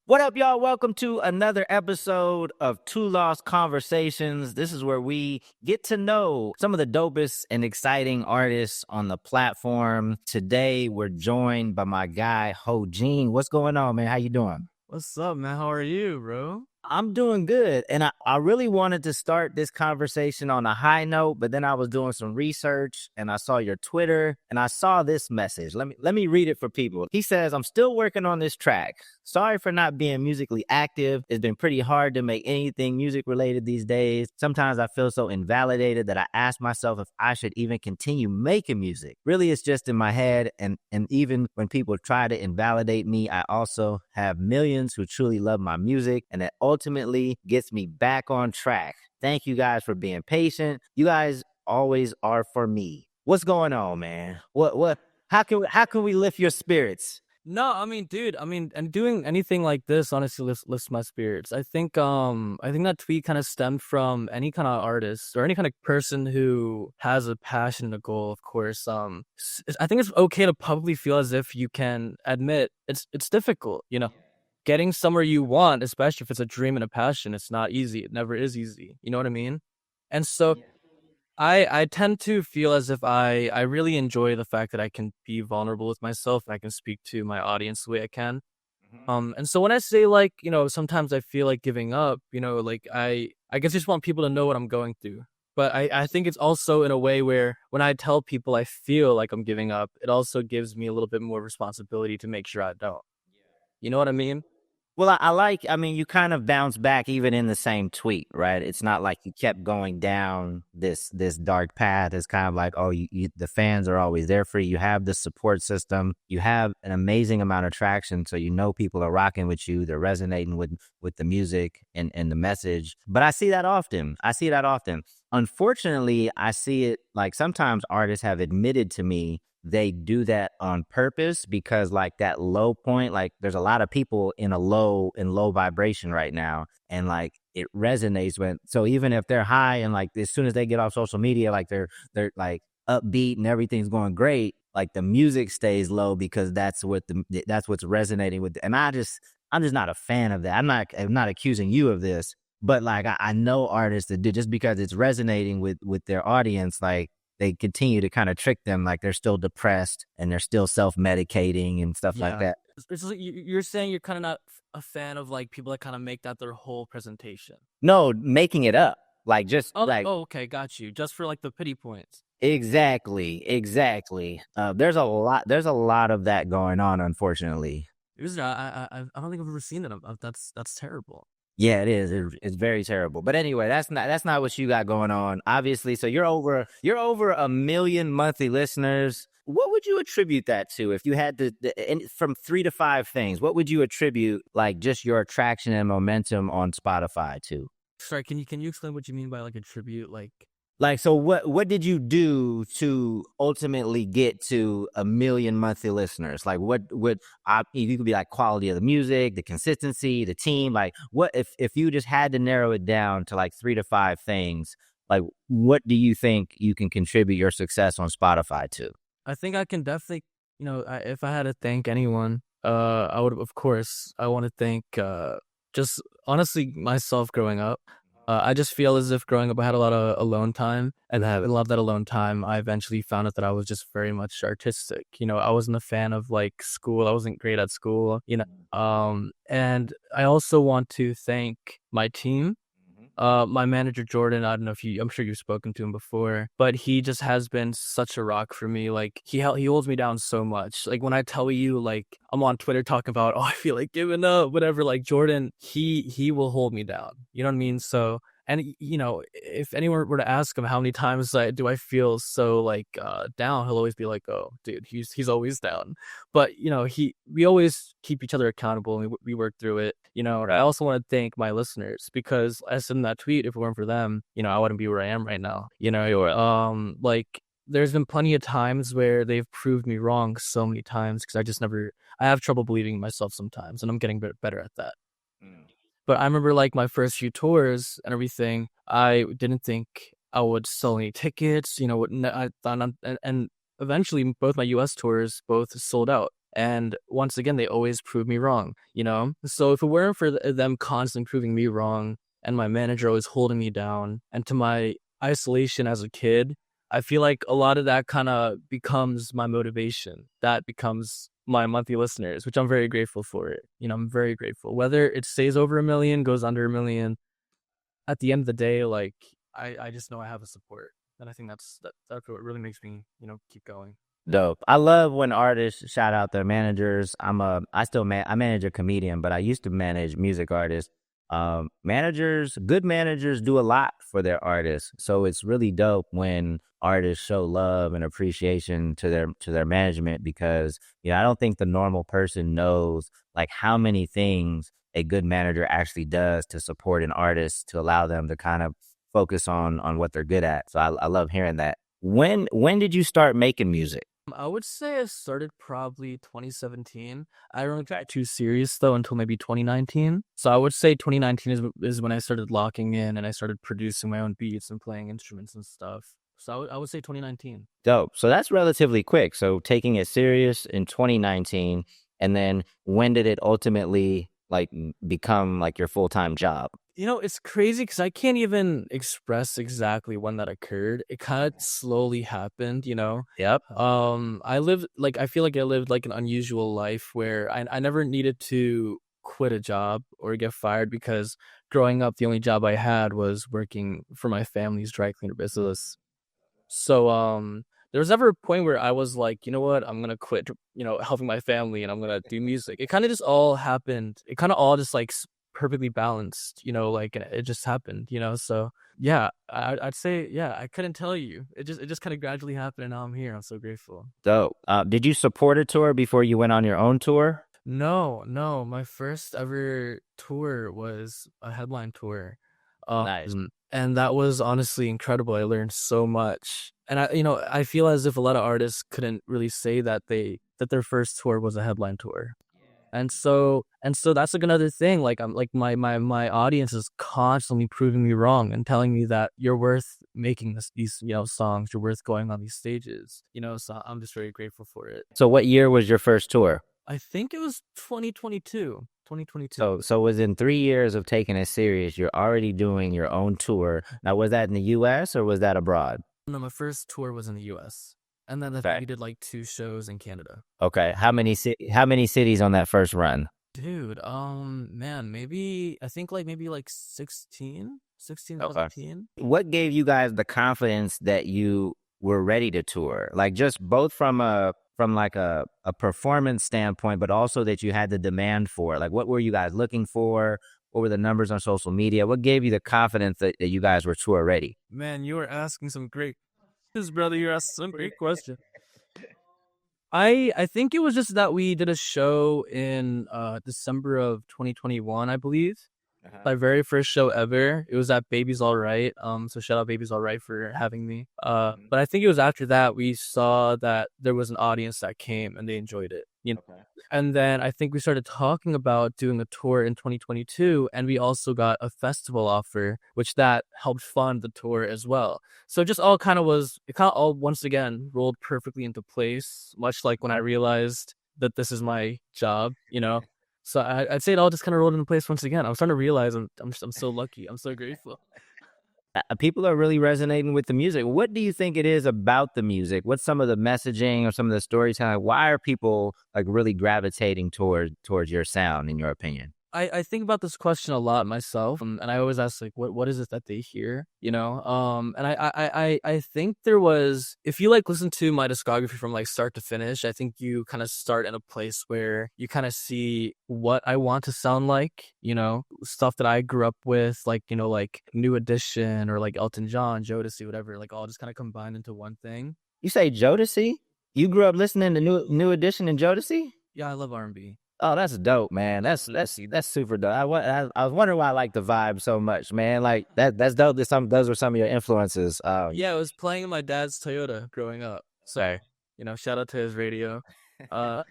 What up, y'all? Welcome to another episode of Two Lost Conversations. This is where we get to know some of the dopest and exciting artists on the platform. Today, we're joined by my guy, Hojean. What's going on, man? How you doing? What's up, man? How are you, bro? I'm doing good. And I really wanted to start this conversation on a high note, but then I was doing some research and I saw your Twitter and I saw this message. Let me read it for people. He says, "I'm still working on this track. Sorry for not being musically active. It's been pretty hard to make anything music related these days. Sometimes I feel so invalidated that I ask myself if I should even continue making music. Really, it's just in my head. And even when people try to invalidate me, I also have millions who truly love my music, and it ultimately gets me back on track. Thank you guys for being patient. You guys always are for me." What's going on, man? What how can we lift your spirits? No, I mean, dude, and doing anything like this honestly lifts my spirits. I think that tweet kind of stemmed from any kind of artist or any kind of person who has a passion and a goal. Of course, I think it's okay to publicly feel as if you can admit it's difficult. Getting somewhere you want, especially if it's a dream and a passion, it's not easy. It never is easy. You know what I mean? And so I tend to feel as if I really enjoy the fact that I can be vulnerable with myself and I can speak to my audience the way I can. And so when I say like, sometimes I feel like giving up, like I guess I just want people to know what I'm going through. But I think it's also in a way where when I tell people I feel like I'm giving up, it also gives me a little bit more responsibility to make sure I don't. You know what I mean? Well, I mean, you kind of bounce back even in the same tweet, right? It's not like you kept going down this dark path. It's kind of like, oh, the fans are always there for you. You have the support system. You have an amazing amount of traction, so people are rocking with you. They're resonating with the music and the message. But I see that often. Unfortunately, I see it like sometimes artists have admitted to me they do that on purpose because like that low point, like there's a lot of people in low vibration right now, and like it resonates when, so even if they're high and like as soon as they get off social media, like they're like upbeat and everything's going great, like the music stays low because that's what's resonating with, and I'm just not a fan of that. I'm not accusing you of this, but like I know artists that do, just because it's resonating with their audience, like they continue to kind of trick them, like they're still depressed and they're still self-medicating and stuff like Yeah. that. It's like you're saying you're kind of not a fan of like people that kind of make that their whole presentation. No, making it up. Like just Oh, like oh, okay, got you. Just for like the pity points. exactly. There's a lot of that going on, unfortunately. I don't think I've ever seen it. That's terrible. Yeah, it is. It's very terrible. But anyway, that's not what you got going on. Obviously, so you're over a million monthly listeners. What would you attribute that to if you had from 3 to 5 things? What would you attribute like just your attraction and momentum on Spotify to? Sorry, can you explain what you mean by like a tribute? Like, so what did you do to ultimately get to a million monthly listeners? Like you could be like quality of the music, the consistency, the team, like what, if you just had to narrow it down to like 3 to 5 things, like what do you think you can contribute your success on Spotify to? I think I can definitely, if I had to thank anyone, I would, of course, I want to thank, just honestly myself growing up. I just feel as if growing up I had a lot of alone time, and I love that alone time. I eventually found out that I was just very much artistic. I wasn't a fan of like school. I wasn't great at school. And I also want to thank my team. My manager Jordan, I don't know if I'm sure you've spoken to him before, but he just has been such a rock for me. Like he holds me down so much. Like when I tell you, like I'm on Twitter talking about, oh, I feel like giving up, whatever. Like Jordan, he will hold me down. You know what I mean? So, and if anyone were to ask him how many times do I feel so like down, he'll always be like, oh, dude, he's always down. But we always keep each other accountable, and we work through it. I also want to thank my listeners, because as I said in that tweet, if it weren't for them, I wouldn't be where I am right now. Or like there's been plenty of times where they've proved me wrong so many times, because I have trouble believing in myself sometimes, and I'm getting better at that. But I remember like my first few tours and everything, I didn't think I would sell any tickets. I thought, and eventually both my US tours both sold out. And once again, they always prove me wrong, you know? So if it weren't for them constantly proving me wrong and my manager always holding me down and to my isolation as a kid, I feel like a lot of that kind of becomes my motivation. That becomes my monthly listeners, which I'm very grateful for it. You know, I'm very grateful. Whether it stays over a million, goes under a million, at the end of the day, like I just know I have a support. And I think that's what really makes me, keep going. Dope. I love when artists shout out their managers. I manage a comedian, but I used to manage music artists. Good managers do a lot for their artists. So it's really dope when artists show love and appreciation to their management because, I don't think the normal person knows like how many things a good manager actually does to support an artist to allow them to kind of focus on what they're good at. So I love hearing that. When did you start making music? I would say I started probably 2017. I don't got too serious though until maybe 2019. So I would say 2019 is when I started locking in and I started producing my own beats and playing instruments and stuff. So I would say 2019. Dope. So that's relatively quick. So taking it serious in 2019, and then when did it ultimately like become like your full-time job? It's crazy because I can't even express exactly when that occurred. It kind of slowly happened. Yep. I feel like I lived like an unusual life where I never needed to quit a job or get fired because growing up, the only job I had was working for my family's dry cleaner business. So there was never a point where I was like, you know what, I'm gonna quit, helping my family and I'm gonna do music. It kind of just all happened. It kind of all just like perfectly balanced, like it just happened. So yeah, I'd say yeah, I couldn't tell you. It just kind of gradually happened and now I'm here. I'm so grateful. Dope. Did you support a tour before you went on your own tour? No, no, my first ever tour was a headline tour. Nice. And that was honestly incredible. I learned so much. And I feel as if a lot of artists couldn't really say that their first tour was a headline tour. And so that's like another thing. Like I'm like my audience is constantly proving me wrong and telling me that you're worth making these songs, you're worth going on these stages. So I'm just very grateful for it. So what year was your first tour? I think it was 2022. 2022. So within 3 years of taking it serious, you're already doing your own tour. Now, was that in the U.S. or was that abroad? No, my first tour was in the U.S. And then I think Okay. we did like 2 shows in Canada. Okay. How many cities on that first run? Dude, man, maybe like 16, 16, Okay. 17. What gave you guys the confidence that you were ready to tour? Like just both from like a performance standpoint, but also that you had the demand for it. Like what were you guys looking for? What were the numbers on social media? What gave you the confidence that you guys were tour ready? Man, you are asking some great questions, brother. You're asking some great questions. I think it was just that we did a show in December of 2021, I believe. My very first show ever. It was at Baby's All Right. So shout out Baby's All Right for having me. But I think it was after that we saw that there was an audience that came and they enjoyed it. Okay. And then I think we started talking about doing a tour in 2022, and we also got a festival offer, which that helped fund the tour as well. So it kind of all once again rolled perfectly into place, much like when I realized that this is my job. So I'd say it all just kind of rolled into place once again. I'm starting to realize I'm so lucky. I'm so grateful. People are really resonating with the music. What do you think it is about the music? What's some of the messaging or some of the storytelling? Why are people like really gravitating towards your sound, in your opinion? I think about this question a lot myself, and I always ask like, what is it that they hear, and I think there was, if you like listen to my discography from like start to finish, I think you kind of start in a place where you kind of see what I want to sound like, stuff that I grew up with, like like New Edition or like Elton John, Jodeci, whatever, like all just kind of combined into one thing. You say Jodeci? You grew up listening to New Edition and Jodeci? Yeah, I love R&B. Oh, that's dope, man. That's super dope. I was wondering why I like the vibe so much, man. Like that's dope. Those were some of your influences. Yeah, I was playing in my dad's Toyota growing up. So, shout out to his radio. Uh,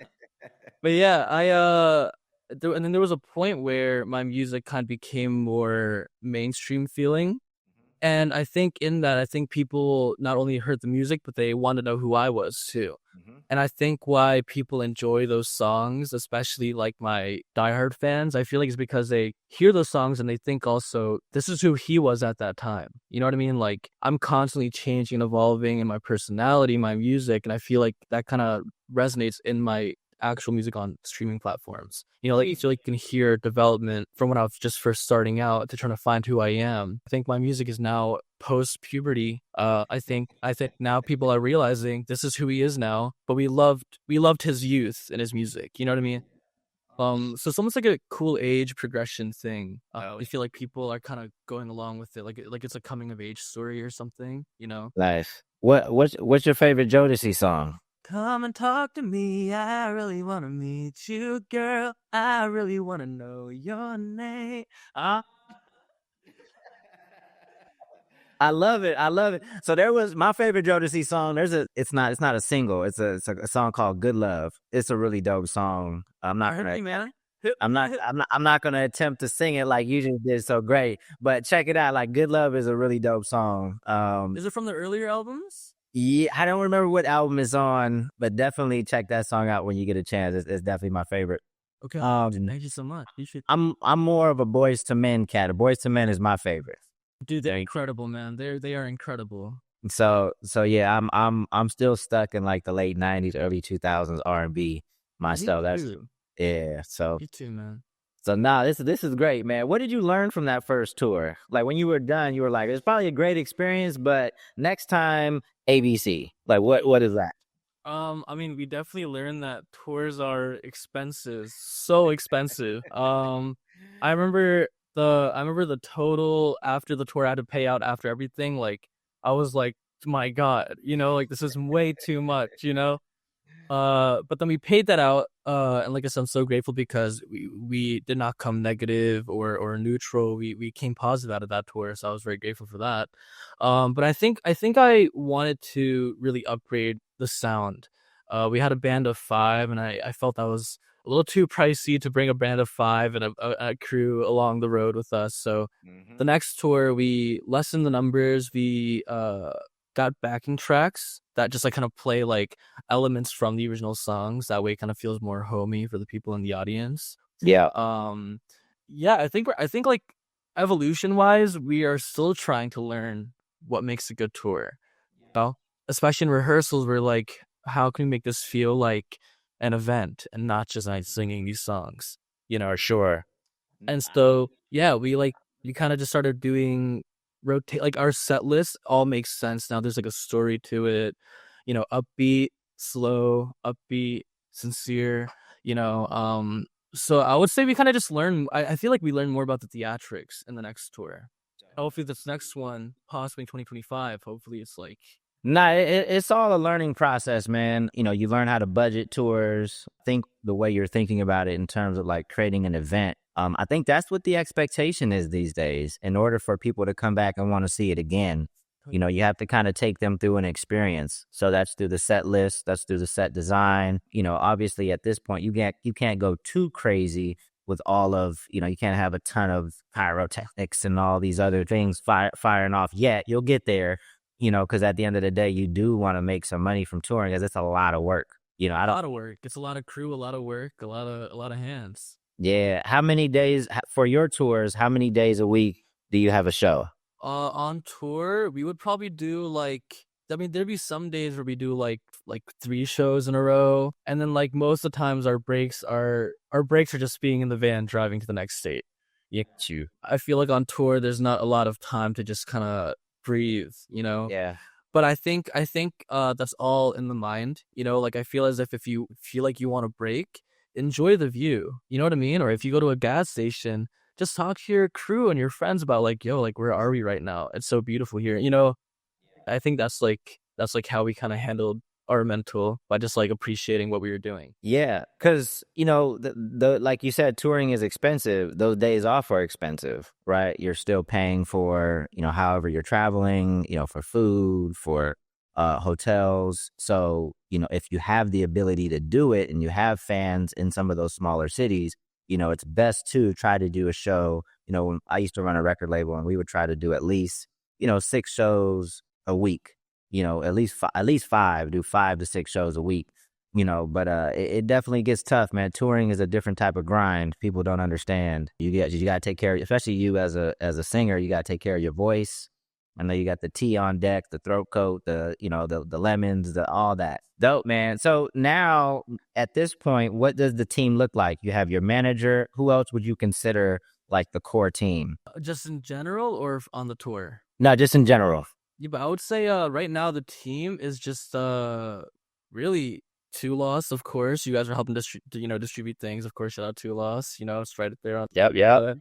but yeah, and then there was a point where my music kind of became more mainstream feeling. And I think in that, I think people not only heard the music, but they want to know who I was too. Mhm. And I think why people enjoy those songs, especially like my diehard fans, I feel like it's because they hear those songs and they think also, this is who he was at that time. You know what I mean? Like, I'm constantly changing and evolving in my personality, my music, and I feel like that kind of resonates in my actual music on streaming platforms. You know, like you feel like you can hear development from when I was just first starting out to trying to find who I am. I think my music is now post puberty. I think now people are realizing this is who he is now, but we loved his youth and his music. You know what I mean? So it's almost like a cool age progression thing. I feel like people are kind of going along with it, like it's a coming of age story or something. You know? Nice. What's your favorite Jodeci song? Come and talk to me. I really want to meet you, girl. I really want to know your name. Ah, I love it. I love it. So there was my favorite Jodeci song. It's not a single. It's a song called Good Love. It's a really dope song. hit me, man. I'm not gonna attempt to sing it like you just did so great. But check it out. Like Good Love is a really dope song. Is it from the earlier albums? Yeah, I don't remember what album it's on, but definitely check that song out when you get a chance. It's definitely my favorite. Okay. Um, Thank you so much. You should. I'm more of a Boys to Men cat. Boys to Men is my favorite. Dude, they're incredible, man. They are incredible. So yeah, I'm still stuck in like the late '90s, early 2000s R&B Me myself. That's too. yeah. So You too, man. so now this is great, man. What did you learn from that first tour? Like when you were done, you were like, it's probably a great experience, but next time ABC. Like what is that? I mean, we definitely learned that tours are expensive, so expensive. I remember the total after the tour I had to pay out after everything. Like, I was like, my God, like this is way too much, but then we paid that out, and like I said, I'm so grateful because we did not come negative or neutral. We came positive out of that tour, so I was very grateful for that. But I think I wanted to really upgrade the sound. We had a band of five, and I felt that was a little too pricey to bring a band of five and a crew along the road with us. So Mm-hmm. the next tour, we lessened the numbers. We got backing tracks that just like kind of play like elements from the original songs. That way, it kind of feels more homey for the people in the audience. Yeah. Um, yeah, I think like evolution wise, we are still trying to learn what makes a good tour. Well, especially in rehearsals, we're like, how can we make this feel like an event and not just like singing these songs? For sure. And so, yeah, we kind of just started doing rotate like our set list all makes sense now. There's like a story to it, upbeat, slow, upbeat, sincere, you know. So I would say we kind of just learn. I feel like we learn more about the theatrics in the next tour. Hopefully, this next one, possibly 2025. Hopefully, it's like Nah, it's all a learning process, man. You learn how to budget tours, think the way you're thinking about it in terms of like creating an event. I think that's what the expectation is these days. In order for people to come back and want to see it again, you have to kind of take them through an experience. So that's through the set list, that's through the set design. Obviously at this point you can't go too crazy with all of, you can't have a ton of pyrotechnics and all these other things firing off yet. You'll get there, because at the end of the day, you do want to make some money from touring because it's a lot of work. I a don't, lot of work. It's a lot of crew, a lot of work, a lot of hands. yeah. How many days for your tours? How many days a week do you have a show? On tour, we would probably do like, I mean, there'd be some days where we do like three shows in a row, and then like most of the times our breaks are just being in the van driving to the next state. Yeah, you. I feel like on tour there's not a lot of time to just kind of breathe. Yeah. But I think that's all in the mind. Like I feel as if you feel like you want to break, enjoy the view. You know what I mean? Or if you go to a gas station, just talk to your crew and your friends about like, yo, like where are we right now? It's so beautiful here. I think that's like how we kind of handled our mental by just like appreciating what we were doing. Yeah, because the like you said, touring is expensive. Those days off are expensive, right? You're still paying for however you're traveling, for food, for hotels. So if you have the ability to do it, and you have fans in some of those smaller cities, it's best to try to do a show. When I used to run a record label, and we would try to do at least 6 shows a week. At least 5, do 5 to 6 shows a week. But it definitely gets tough, man. Touring is a different type of grind. People don't understand. You got to take care of, especially you as a singer, you got to take care of your voice. I know you got the tea on deck, the throat coat, the lemons, the all that. Dope, man. So now at this point, what does the team look like? You have your manager. Who else would you consider like the core team? Just in general or on the tour? No, just in general. Yeah, but I would say right now the team is just really Two Loss, of course. You guys are helping distribute things. Of course, shout out Two Loss. It's right there on. Yep, yep.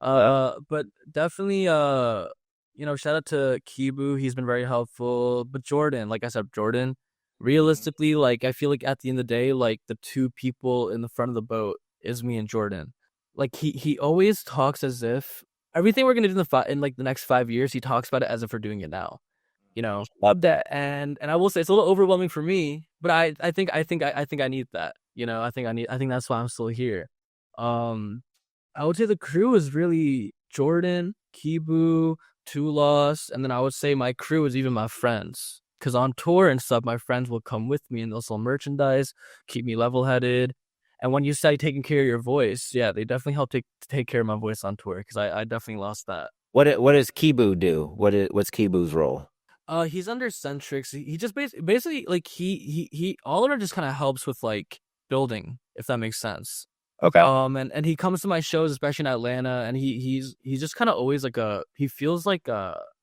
But definitely shout out to Kibu. He's been very helpful. But Jordan, like I said, Jordan, realistically, like I feel like at the end of the day, like the two people in the front of the boat is me and Jordan. Like he always talks as if everything we're gonna do in like the next 5 years, he talks about it as if we're doing it now. Love that. And I will say it's a little overwhelming for me, but I think I need that. I think that's why I'm still here. I would say the crew is really Jordan, Kibu, Two Loss, and then I would say my crew is even my friends. Because on tour and stuff, my friends will come with me and they'll sell merchandise, keep me level-headed. And when you say taking care of your voice, yeah, they definitely help take care of my voice on tour because I definitely lost that. What does Kibu do? What's Kibu's role? He's under Centrix. He just basically like he Oliver just kind of helps with like building, if that makes sense. Okay. And he comes to my shows, especially in Atlanta, and he's just kind of always like he feels like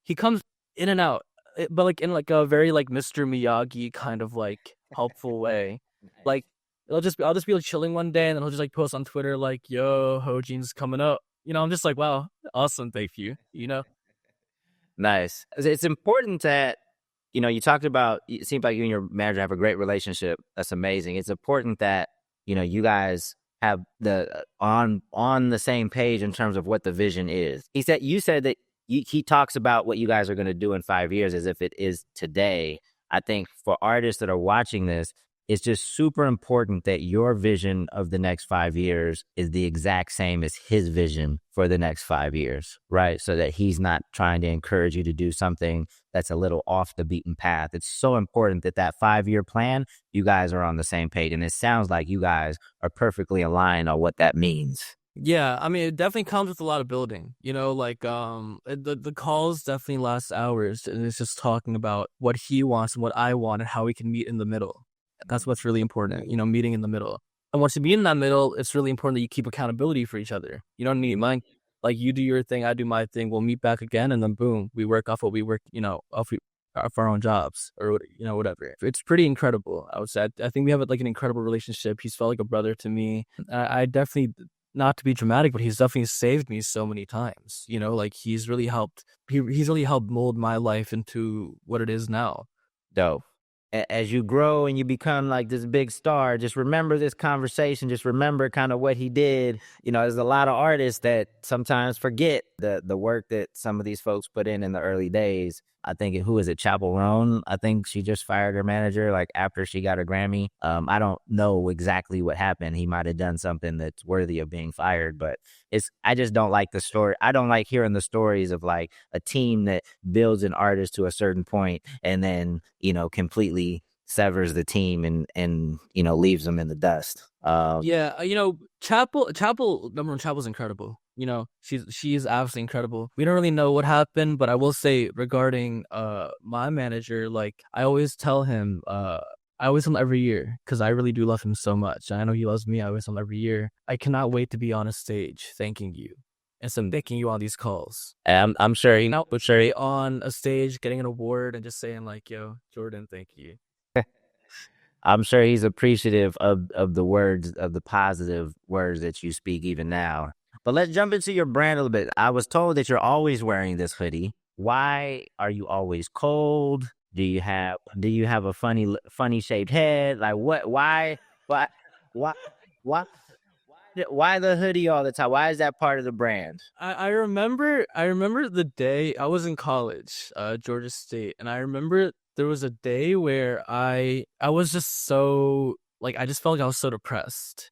he comes in and out, but like in like a very like Mr. Miyagi kind of like helpful way. Like I'll just be like chilling one day, and then he'll just like post on Twitter like, "Yo, Hojean's coming up." I'm just like, "Wow, awesome, thank you." Nice. It's important that, you talked about, it seems like you and your manager have a great relationship. That's amazing. It's important that, you guys have on the same page in terms of what the vision is. You said that he talks about what you guys are going to do in 5 years as if it is today. I think for artists that are watching this, it's just super important that your vision of the next 5 years is the exact same as his vision for the next 5 years, right? So that he's not trying to encourage you to do something that's a little off the beaten path. It's so important that 5-year plan, you guys are on the same page. And it sounds like you guys are perfectly aligned on what that means. Yeah, I mean, it definitely comes with a lot of building. Like the calls definitely last hours, and it's just talking about what he wants and what I want and how we can meet in the middle. That's what's really important, meeting in the middle. And once you meet in that middle, it's really important that you keep accountability for each other. You know what I mean? Like you do your thing, I do my thing. We'll meet back again, and then boom, we work off what we work, off our own jobs or whatever. It's pretty incredible. I would say. I think we have like an incredible relationship. He's felt like a brother to me. I definitely, not to be dramatic, but he's definitely saved me so many times. Like he's really helped. He's really helped mold my life into what it is now. Dope. As you grow and you become like this big star, just remember this conversation. Just remember kind of what he did. There's a lot of artists that sometimes forget the work that some of these folks put in the early days. I think, who is it? Chapel Roan. I think she just fired her manager like after she got her Grammy. I don't know exactly what happened. He might have done something that's worthy of being fired, but I just don't like the story. I don't like hearing the stories of like a team that builds an artist to a certain point and then, completely severs the team and leaves them in the dust. Yeah, Chapel, number one, Chapel's incredible. She's absolutely incredible. We don't really know what happened, but I will say regarding my manager, like I always tell him every year because I really do love him so much. I know he loves me. I always tell him every year. I cannot wait to be on a stage thanking you and some thanking you on these calls. I'm sure he But sure, on a stage getting an award and just saying like, "Yo, Jordan, thank you." I'm sure he's appreciative of the words, of the positive words that you speak even now. But let's jump into your brand a little bit. I was told that you're always wearing this hoodie. Why are you always cold? Do you have a funny shaped head? Like what? Why, why, why the hoodie all the time? Why is that part of the brand? I remember the day I was in college, Georgia State, and I remember there was a day where I was just so like I just felt like I was so depressed,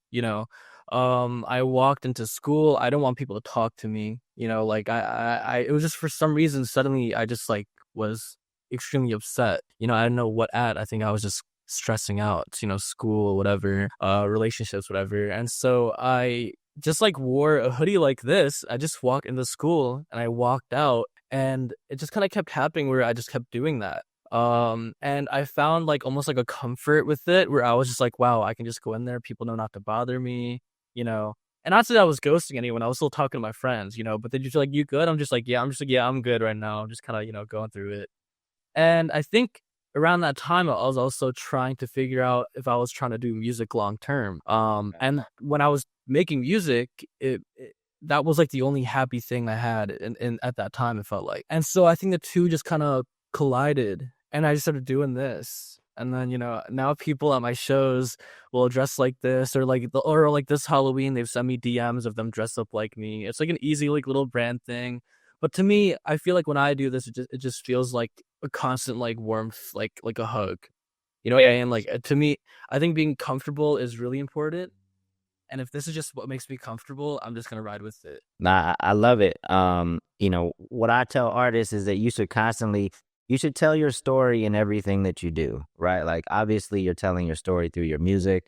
I walked into school. I don't want people to talk to me. Like it was just for some reason suddenly I just like was extremely upset. I don't know what at. I think I was just stressing out. School, whatever, relationships, whatever. And so I just like wore a hoodie like this. I just walked into school and I walked out, and it just kind of kept happening where I just kept doing that. And I found like almost like a comfort with it where I was just like, wow, I can just go in there. People know not to bother me, you know. And not that I was ghosting anyone. I was still talking to my friends, but they're just like, you good? I'm just like, yeah, I'm good right now. I'm just kind of, going through it. And I think around that time, I was also trying to figure out if I was trying to do music long term. And when I was making music, that was like the only happy thing I had in at that time, it felt like. And so I think the two just kind of collided, and I just started doing this. And then, now people at my shows will dress like this, or like this Halloween, they've sent me DMs of them dressed up like me. It's like an easy, like little brand thing. But to me, I feel like when I do this, it just feels like a constant like warmth, like a hug. And like to me, I think being comfortable is really important. And if this is just what makes me comfortable, I'm just gonna ride with it. Nah, I love it. What I tell artists is that you should tell your story in everything that you do, right? Like obviously you're telling your story through your music.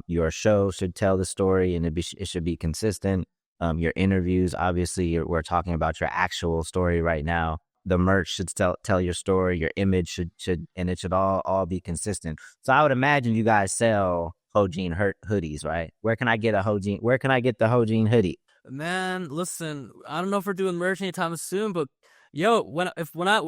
Your show should tell the story, and it should be consistent. Your interviews, obviously we're talking about your actual story right now. The merch should tell your story. Your image should and it should all be consistent. So I would imagine you guys sell Hojean hoodies, right? Where can I get the Hojean hoodie? Man, listen, I don't know if we're doing merch anytime soon, but yo, when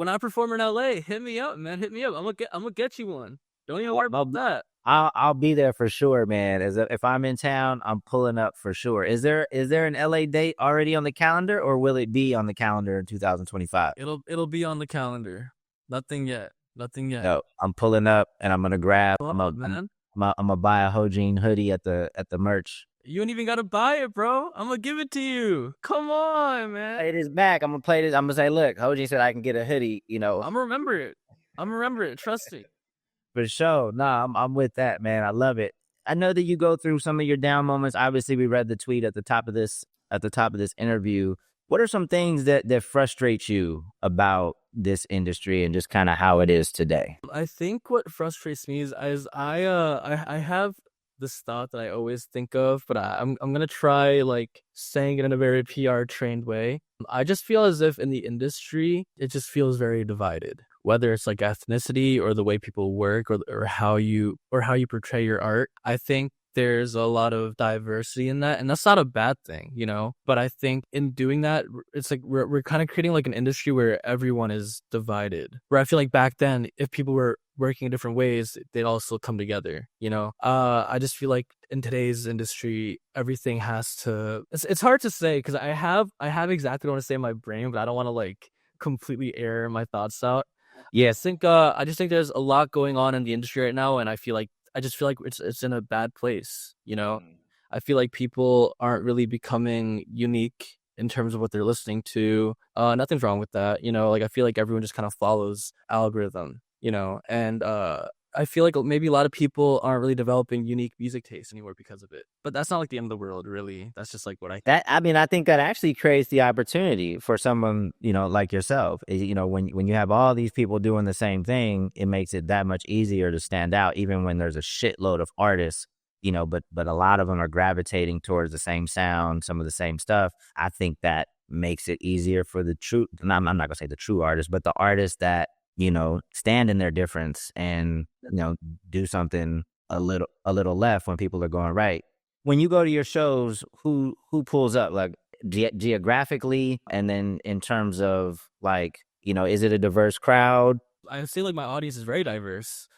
I perform in LA, hit me up, man. Hit me up. I'm gonna get you one. Don't even worry about that. I'll be there for sure, man. If I'm in town, I'm pulling up for sure. Is there an LA date already on the calendar, or will it be on the calendar in 2025? It'll be on the calendar. Nothing yet. Nothing yet. No, I'm pulling up, and I'm gonna grab. Oh, man. I'm gonna buy a Hojean hoodie at the merch. You ain't even gotta buy it, bro. I'm gonna give it to you. Come on, man. Play this back. I'm gonna play this. I'm gonna say, look, Hojean said I can get a hoodie. I'm gonna remember it. Trust me. For sure. Nah, I'm with that, man. I love it. I know that you go through some of your down moments. Obviously, we read the tweet at the top of this interview. What are some things that frustrate you about this industry and just kind of how it is today? I think what frustrates me is I have this thought that I always think of, but I'm gonna try like saying it in a very PR trained way. I just feel as if in the industry, it just feels very divided. Whether it's like ethnicity or the way people work, or how you portray your art, I think there's a lot of diversity in that, and that's not a bad thing, But I think in doing that, it's like we're kind of creating like an industry where everyone is divided. Where I feel like back then, if people were working in different ways, they'd also come together. I just feel like in today's industry, everything has to. It's hard to say because I have exactly what I want to say in my brain, but I don't want to like completely air my thoughts out. Yeah, I just think there's a lot going on in the industry right now, and I just feel like it's in a bad place. I feel like people aren't really becoming unique in terms of what they're listening to. Nothing's wrong with that. Like I feel like everyone just kind of follows algorithm. And I feel like maybe a lot of people aren't really developing unique music tastes anymore because of it. But that's not like the end of the world, really. That's just like what I think. I think that actually creates the opportunity for someone, like yourself. When you have all these people doing the same thing, it makes it that much easier to stand out, even when there's a shitload of artists, but a lot of them are gravitating towards the same sound, some of the same stuff. I think that makes it easier for the true, I'm not gonna say the true artists, but the artists that stand in their difference and, do something a little left when people are going right. When you go to your shows, who pulls up, like geographically, and then in terms of like, is it a diverse crowd? I feel like my audience is very diverse.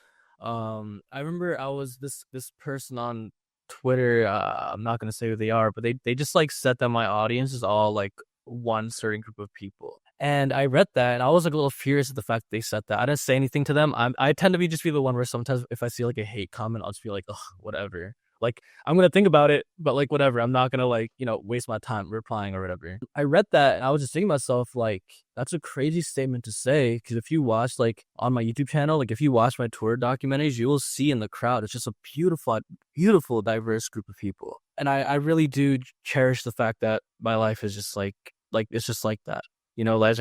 I remember I was this person on Twitter. I'm not gonna say who they are, but they just like said that my audience is all like one certain group of people. And I read that, and I was like a little furious at the fact that they said that. I didn't say anything to them. I tend to be the one where sometimes if I see like a hate comment, I'll just be like, ugh, whatever. Like I'm gonna think about it, but like whatever. I'm not gonna like waste my time replying or whatever. I read that, and I was just thinking to myself like, that's a crazy statement to say, because if you watch like on my YouTube channel, like if you watch my tour documentaries, you will see in the crowd it's just a beautiful, beautiful, diverse group of people. and I really do cherish the fact that my life is just like it's just like that. You know, like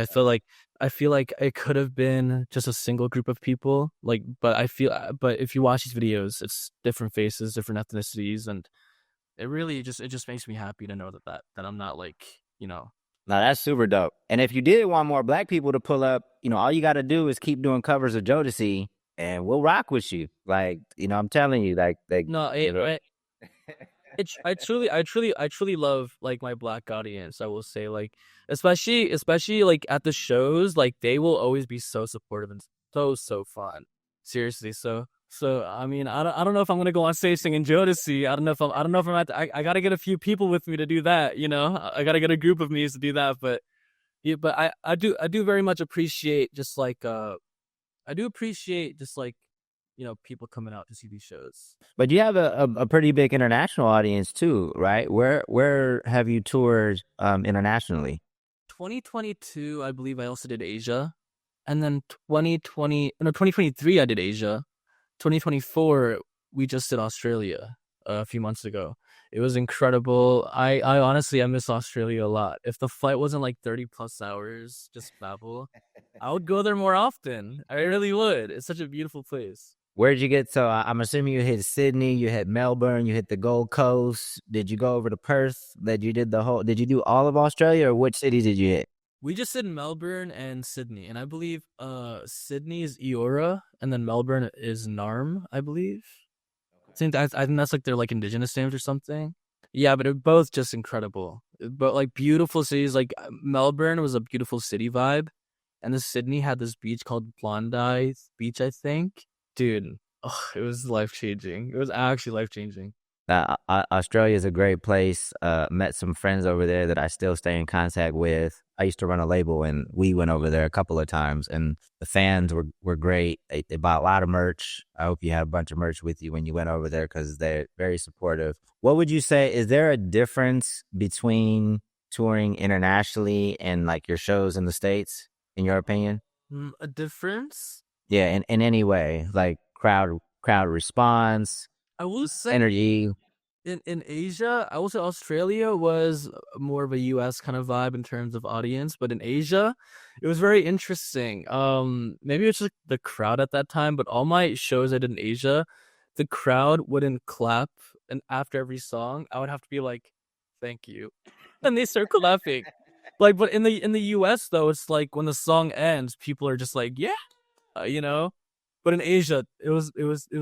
I feel like it could have been just a single group of people, like, but if you watch these videos, it's different faces, different ethnicities, and it just makes me happy to know that I'm not like, you know. Now that's super dope. And if you did want more black people to pull up, all you got to do is keep doing covers of Jodeci, and we'll rock with you. Like, I'm telling you, like, No, I truly love like my black audience. I will say, like, especially like at the shows, like they will always be so supportive and so fun. Seriously, so I mean, I don't know if I'm gonna go on stage singing Jodeci. I don't know if I'm at. I gotta get a few people with me to do that. You know, I gotta get a group of me to do that. But yeah, but I do very much appreciate just like I do appreciate just like, people coming out to see these shows. but you have a pretty big international audience too, right? Where have you toured internationally? 2022, I believe I also did Asia. And then 2023, I did Asia. 2024, we just did Australia a few months ago. It was incredible. I honestly, I miss Australia a lot. If the flight wasn't like 30 plus hours, just Babel, I would go there more often. I really would. It's such a beautiful place. Where'd you get? So I'm assuming you hit Sydney, you hit Melbourne, you hit the Gold Coast. Did you go over to Perth? Did you do all of Australia, or which city did you hit? We just did Melbourne and Sydney, and I believe Sydney is Eora, and then Melbourne is Narm, I believe. I think that's like their like indigenous names or something. Yeah, but they're both just incredible. But like beautiful cities, like Melbourne was a beautiful city vibe, and the Sydney had this beach called Bondi Beach, I think. Dude, oh, it was life changing. It was actually life changing. Australia is a great place. Met some friends over there that I still stay in contact with. I used to run a label, and we went over there a couple of times, and the fans were great. They bought a lot of merch. I hope you had a bunch of merch with you when you went over there, because they're very supportive. What would you say? Is there a difference between touring internationally and like your shows in the States, in your opinion? A difference? Yeah, in any way, like crowd response, I will say energy. in Asia, I will say Australia was more of a US kind of vibe in terms of audience, but in Asia, it was very interesting. Maybe it's just the crowd at that time, but all my shows I did in Asia, the crowd wouldn't clap, and after every song, I would have to be like, "Thank you," and they start clapping. Like, but in the US though, it's like when the song ends, people are just like, "Yeah," you know. But in Asia, it was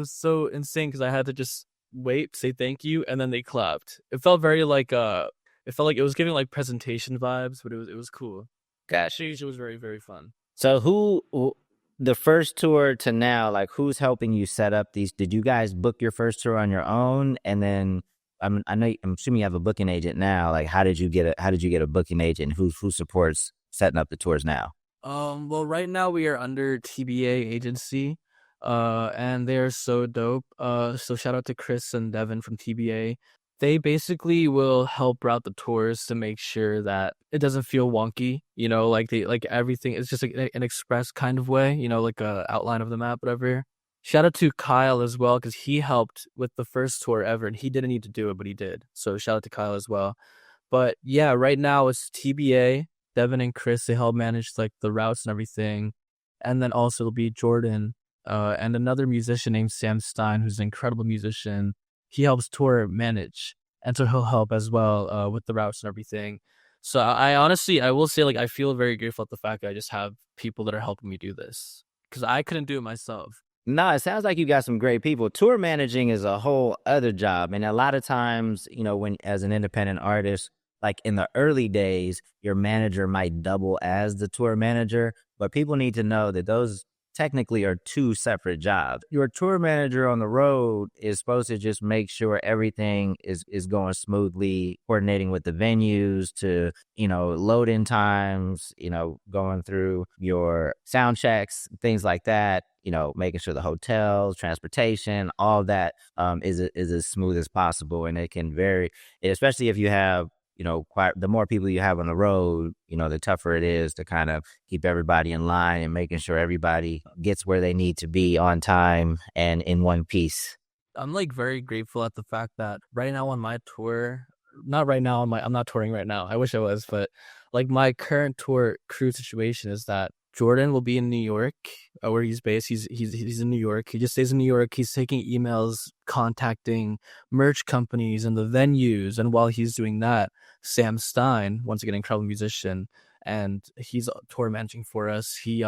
so insane because I had to just wait, say thank you, and then they clapped. It felt like it was giving like presentation vibes, but it was cool. Gotcha. Asia was very very fun. So the first tour to now, like who's helping you set up these? Did you guys book your first tour on your own? And then I'm assuming you have a booking agent now. Like how did you get a booking agent? Who supports setting up the tours now? Well, right now we are under TBA agency, and they're so dope. So shout out to Chris and Devin from TBA. They basically will help route the tours to make sure that it doesn't feel wonky. You know, like like everything. It's just like an express kind of way. You know, like a outline of the map, whatever. Shout out to Kyle as well because he helped with the first tour ever, and he didn't need to do it, but he did. So shout out to Kyle as well. But yeah, right now it's TBA. Devin and Chris, they help manage like the routes and everything. And then also it'll be Jordan, and another musician named Sam Stein, who's an incredible musician. He helps tour manage. And so he'll help as well with the routes and everything. So I honestly, I will say like I feel very grateful at the fact that I just have people that are helping me do this. Because I couldn't do it myself. No, it sounds like you got some great people. Tour managing is a whole other job. And a lot of times, when as an independent artist, like in the early days, your manager might double as the tour manager, but people need to know that those technically are two separate jobs. Your tour manager on the road is supposed to just make sure everything is going smoothly, coordinating with the venues to, load in times, going through your sound checks, things like that, making sure the hotels, transportation, all that is as smooth as possible. And it can vary, especially if you have the more people you have on the road, the tougher it is to kind of keep everybody in line and making sure everybody gets where they need to be on time and in one piece. I'm like very grateful at the fact that right now on my tour, not right now on my, I'm not touring right now. I wish I was, but like my current tour crew situation is that Jordan will be in New York, where he's based. He's in New York. He just stays in New York. He's taking emails, contacting merch companies and the venues. And while he's doing that, Sam Stein, once again, incredible musician, and he's tour managing for us. He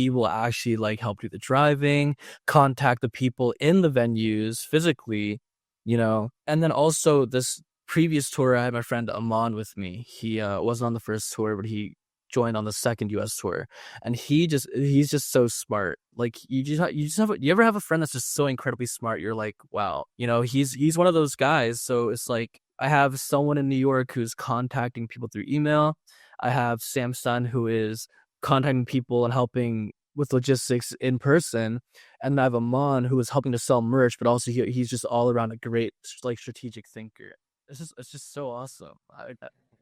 will actually like help do the driving, contact the people in the venues physically, and then also this previous tour, I had my friend Aman with me. He wasn't on the first tour, but he joined on the second US tour, and he's just so smart. Like you ever have a friend that's just so incredibly smart, you're like, wow, he's one of those guys. So it's like I have someone in New York who's contacting people through email. I have Sam Sun who is contacting people and helping with logistics in person, and I have Amon who is helping to sell merch, but also he's just all around a great like strategic thinker. It's just so awesome.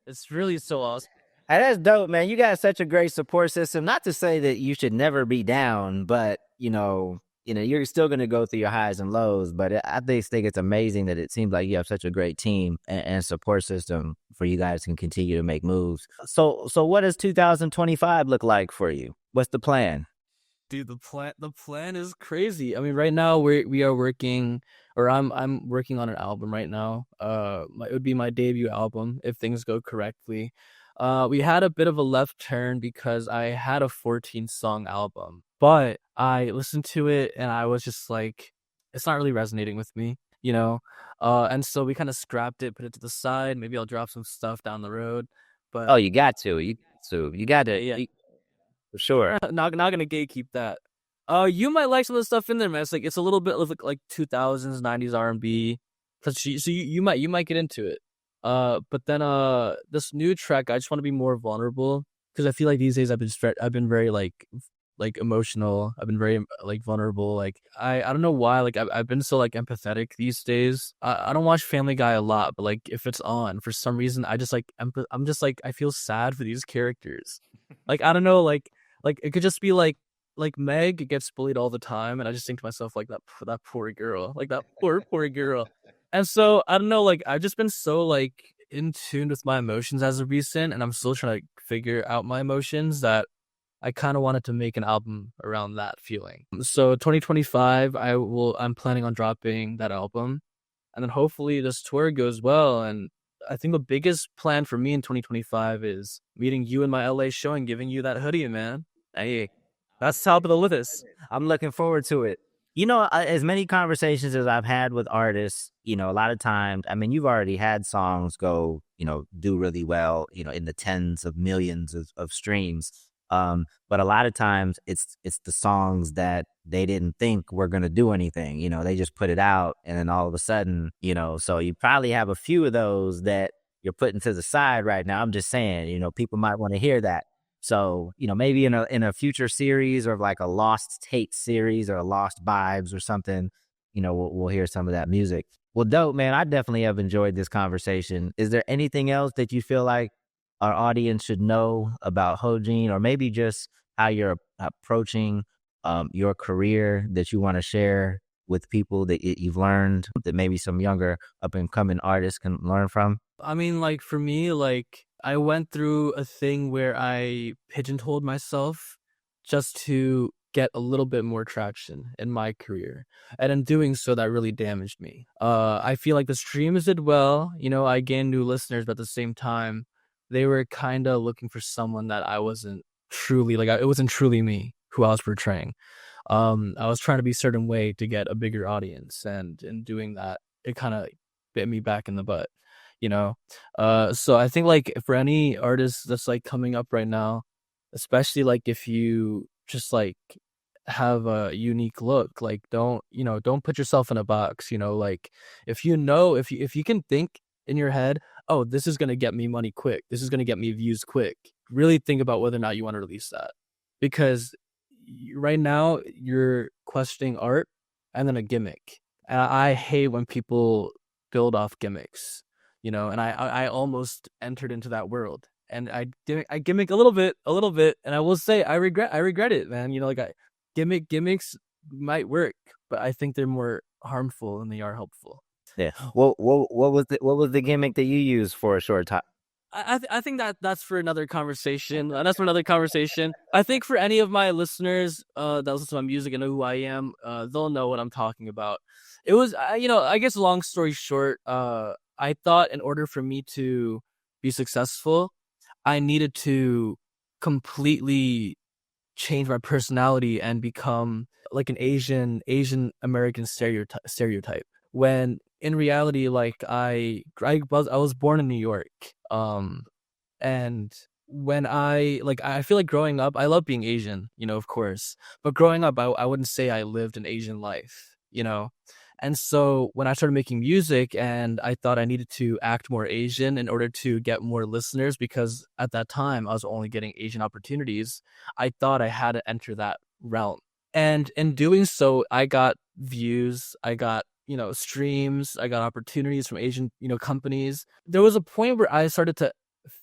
It's really so awesome. Hey, that's dope, man. You got such a great support system. Not to say that you should never be down, but you're still going to go through your highs and lows. But I think it's amazing that it seems like you have such a great team and support system for you guys to continue to make moves. So what does 2025 look like for you? What's the plan? Dude, the plan is crazy. I mean, right now we are working, or I'm working on an album right now. It would be my debut album if things go correctly. We had a bit of a left turn because I had a 14-song album, but I listened to it and I was just like, it's not really resonating with me, you know. And so we kind of scrapped it, put it to the side. Maybe I'll drop some stuff down the road, Oh, but you got to. You got yeah, to. yeah. For sure. Not gonna gatekeep that. You might like some of the stuff in there, man. It's a little bit of like 2000s, 90s R&B. So you might get into it. But then this new track, I just want to be more vulnerable because I feel like these days I've been very like emotional. I've been very like vulnerable. Like I don't know why. Like I've been so like empathetic these days. I don't watch Family Guy a lot, but like if it's on for some reason, I just like I'm just like I feel sad for these characters. Like I don't know. Like it could just be like Meg gets bullied all the time, and I just think to myself like that poor girl, like that poor girl. And so I don't know, like I've just been so like in tune with my emotions as of recent, and I'm still trying to figure out my emotions that I kind of wanted to make an album around that feeling. So 2025, I'm planning on dropping that album, and then hopefully this tour goes well. And I think the biggest plan for me in 2025 is meeting you in my LA show and giving you that hoodie, man. Hey, that's top of the list. I'm looking forward to it. As many conversations as I've had with artists, a lot of times, I mean, you've already had songs go, do really well, in the tens of millions of streams. But a lot of times it's the songs that they didn't think were going to do anything, they just put it out and then all of a sudden, so you probably have a few of those that you're putting to the side right now. I'm just saying, people might want to hear that. So, maybe in a future series or like a Lost Tate series or a Lost Vibes or something, we'll hear some of that music. Well, dope, man. I definitely have enjoyed this conversation. Is there anything else that you feel like our audience should know about Hojean, or maybe just how you're approaching your career that you want to share with people that you've learned that maybe some younger up and coming artists can learn from? I mean, like for me, like I went through a thing where I pigeonholed myself just to get a little bit more traction in my career. And in doing so, that really damaged me. I feel like the streams did well. I gained new listeners, but at the same time, they were kind of looking for someone that I wasn't truly like. It wasn't truly me who I was portraying. I was trying to be a certain way to get a bigger audience, and in doing that, it kind of bit me back in the butt. You know, so I think like for any artist that's like coming up right now, especially like if you just like have a unique look, like don't put yourself in a box. Like if you can think in your head, oh, this is gonna get me money quick, this is gonna get me views quick, really think about whether or not you want to release that, because right now you're questioning art and then a gimmick. And I hate when people build off gimmicks, and I almost entered into that world, and I gimmick a little bit, and I will say I regret it, man. Like gimmicks might work, but I think they're more harmful than they are helpful. Yeah. What was the gimmick that you used for a short time? I think that that's for another conversation. That's for another conversation. I think for any of my listeners that listen to my music and know who I am, they'll know what I'm talking about. It was, I guess, long story short, I thought in order for me to be successful, I needed to completely change my personality and become like an Asian American stereotype. When in reality, like I was born in New York. And when I feel like growing up, I love being Asian, of course. But growing up, I wouldn't say I lived an Asian life. And so when I started making music and I thought I needed to act more Asian in order to get more listeners, because at that time I was only getting Asian opportunities, I thought I had to enter that realm. And in doing so, I got views, I got, streams, I got opportunities from Asian, companies. There was a point where I started to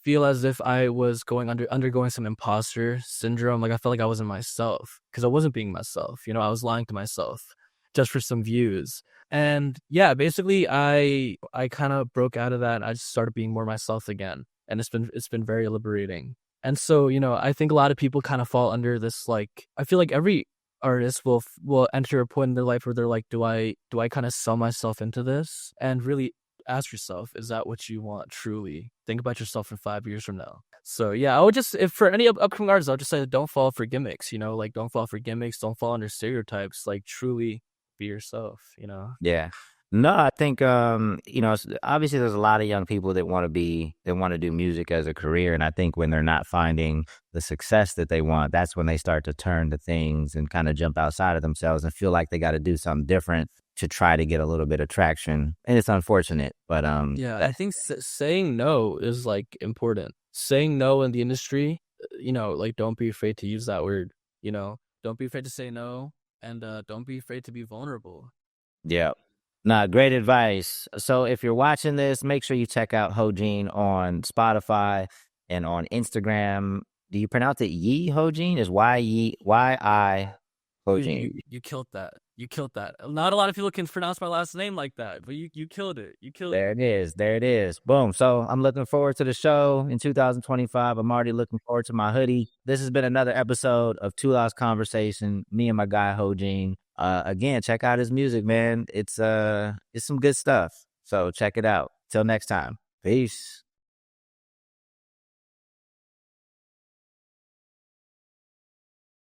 feel as if I was undergoing some imposter syndrome. Like I felt like I wasn't myself because I wasn't being myself. I was lying to myself just for some views. And yeah, basically I kind of broke out of that and I just started being more myself again. And it's been very liberating. And so, I think a lot of people kind of fall under this, like, I feel like every artist will enter a point in their life where they're like, do I kind of sell myself into this? And really ask yourself, is that what you want truly? Think about yourself in 5 years from now. So yeah, I would just, if for any upcoming artists, I would just say don't fall for gimmicks, like don't fall for gimmicks, don't fall under stereotypes, like truly be yourself. Yeah. No, I think obviously there's a lot of young people that want to do music as a career, and I think when they're not finding the success that they want, that's when they start to turn to things and kind of jump outside of themselves and feel like they got to do something different to try to get a little bit of traction. And it's unfortunate, but Yeah, I think saying no is like important. Saying no in the industry, like don't be afraid to use that word, don't be afraid to say no, and don't be afraid to be vulnerable. yeah. Nah, great advice. So if you're watching this, make sure you check out Hojean on Spotify and on Instagram. Do you pronounce it Yi Hojean? Is Y-I Dude, Hojean? you killed that. You killed that. Not a lot of people can pronounce my last name like that, but you killed it. You killed There it is. There it is. Boom. So I'm looking forward to the show in 2025. I'm already looking forward to my hoodie. This has been another episode of Two Lost Conversation. Me and my guy Hojean. Again, check out his music, man. It's some good stuff. So check it out. Till next time. Peace.